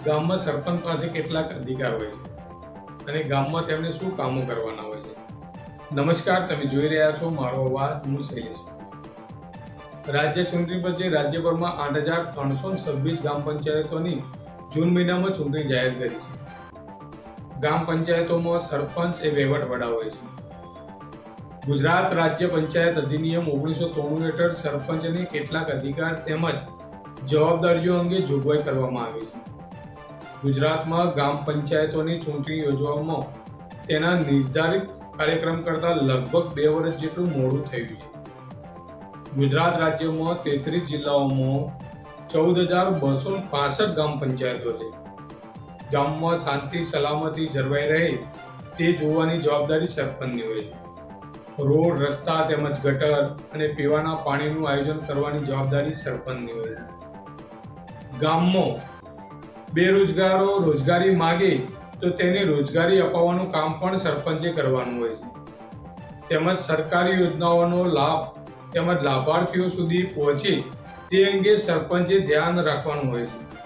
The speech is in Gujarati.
ગામમાં સરપંચ પાસે કેટલાક અધિકાર હોય છે અને ગામમાં તેમને શું કામો કરવાના હોય છે। નમસ્કાર, તમે જોઈ રહ્યા છો મારો અવાજ, હું શૈલેષ। રાજ્ય ચૂંટણી પછી રાજ્યભરમાં 8,326 ગ્રામ પંચાયતોની જૂન મહિનામાં ચૂંટણી જાહેર કરી છે। ગ્રામ પંચાયતોમાં સરપંચ એ વહીવટ વડા હોય છે। ગુજરાત રાજ્ય પંચાયત અધિનિયમ 1993 હેઠળ સરપંચને કેટલાક અધિકાર તેમજ જવાબદારીઓ અંગે જોગવાઈ કરવામાં આવી છે। ગુજરાતમાં ગ્રામ પંચાયતોની ચૂંટણી યોજવામાં તેના નિર્ધારિત કાર્યક્રમ કરતાં લગભગ 2 વર્ષ જેટલું મોડું થયું છે। ગુજરાત રાજ્યમાં 33 જિલ્લાઓમાં 14,265 ગ્રામ પંચાયતો છે। ગામમાં શાંતિ સલામતી જળવાઈ રહે તે જોવાની જવાબદારી સરપંચની હોય છે। રોડ, રસ્તા તેમજ ગટર અને પીવાના પાણીનું આયોજન કરવાની જવાબદારી સરપંચની હોય છે। ગામમાં બેરોજગારો રોજગારી માગે તો તેને રોજગારી અપાવવાનું કામ પણ સરપંચે કરવાનું હોય છે। તેમજ સરકારી યોજનાઓનો લાભ તેમજ લાભાર્થીઓ સુધી પહોંચે તે અંગે સરપંચે ધ્યાન રાખવાનું હોય છે।